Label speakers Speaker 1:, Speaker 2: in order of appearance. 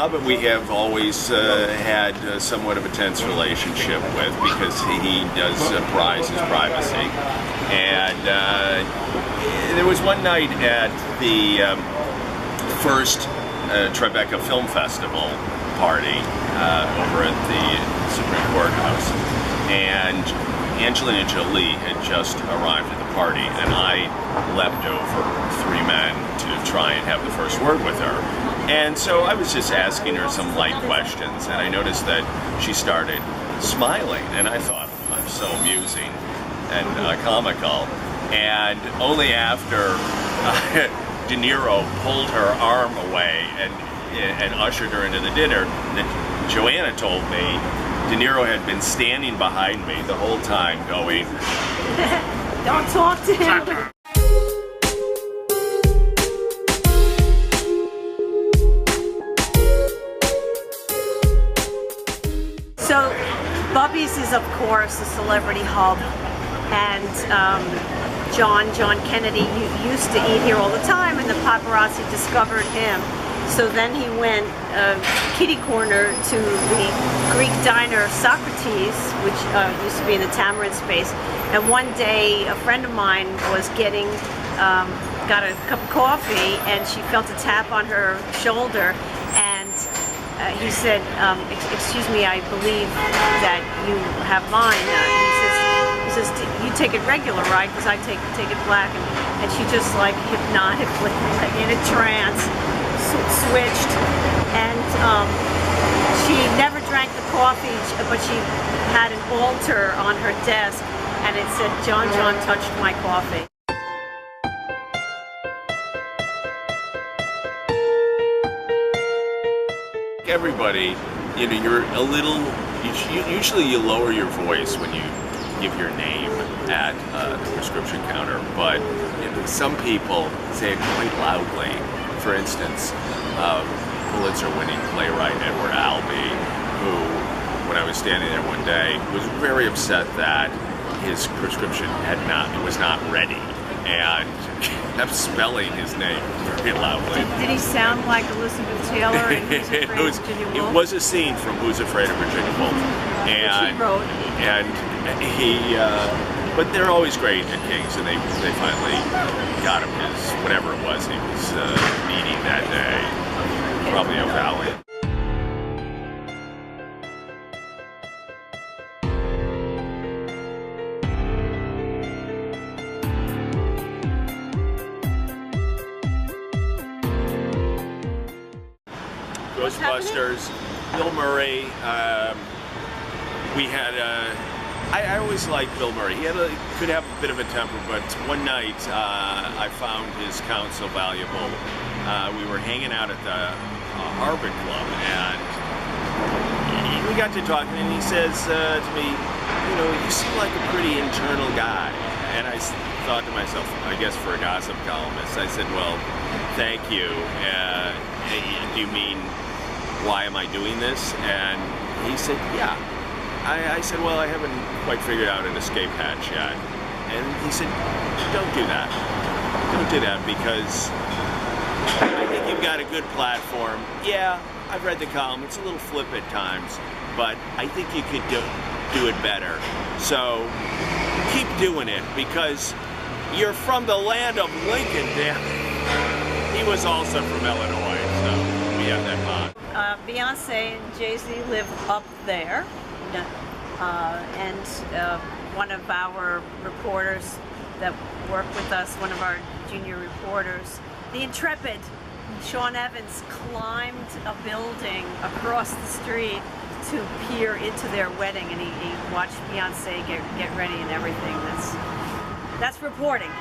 Speaker 1: Bob we have always had somewhat of a tense relationship with, because he does prize his privacy. And there was one night at the first Tribeca Film Festival party over at the Supreme Court House, and Angelina Jolie had just arrived at the party, and I leapt over three men to try and have the first word with her. And so I was just asking her some light questions, and I noticed that she started smiling, and I thought, I'm so amusing and comical. And only after De Niro pulled her arm away and ushered her into the dinner that Joanna told me De Niro had been standing behind me the whole time going,
Speaker 2: don't talk to him. So Bubby's is of course a celebrity hub, and John Kennedy used to eat here all the time, and the paparazzi discovered him. So then he went kitty corner to the Greek diner Socrates, which used to be in the Tamarind space. And one day a friend of mine was got a cup of coffee, and she felt a tap on her shoulder, and he said, excuse me, I believe that you have mine. He says, you take it regular, right? Because I take it black. And she just like hypnotically, like in a trance, switched. And she never drank the coffee, but she had an altar on her desk, and it said, John touched my coffee.
Speaker 1: everybody, you know, you're a little, usually you lower your voice when you give your name at the prescription counter, but you know, some people say it quite loudly. For instance, Pulitzer-winning playwright Edward Albee, who, when I was standing there one day, was very upset that his prescription was not ready, and kept spelling his name very loudly.
Speaker 2: Did he sound like Elizabeth Taylor in Who's Afraid of Virginia Woolf?
Speaker 1: It was a scene from Who's Afraid of Virginia Woolf, and
Speaker 2: which he wrote.
Speaker 1: And he, but they're always great at gigs, and they finally got him his whatever it was he was needing that day, probably a Valiant. Ghostbusters, Bill Murray. We had I always liked Bill Murray. He could have a bit of a temper, but one night I found his counsel valuable. We were hanging out at the Harvard Club, and we got to talking, and he says to me, you know, you seem like a pretty internal guy. And I thought to myself, I guess for a gossip columnist, I said, well, thank you. Do you mean, why am I doing this? And he said, yeah. I said, well, I haven't quite figured out an escape hatch yet. And he said, don't do that. Don't do that, because I think you've got a good platform. Yeah, I've read the column. It's a little flip at times, but I think you could do it better. So keep doing it, because you're from the land of Lincoln, damn it. He was also from Illinois, so we have that bond.
Speaker 2: Beyonce and Jay-Z live up there. And one of our reporters that work with us, one of our junior reporters, the intrepid Sean Evans, climbed a building across the street to peer into their wedding, and he watched Beyonce get ready and everything. That's reporting.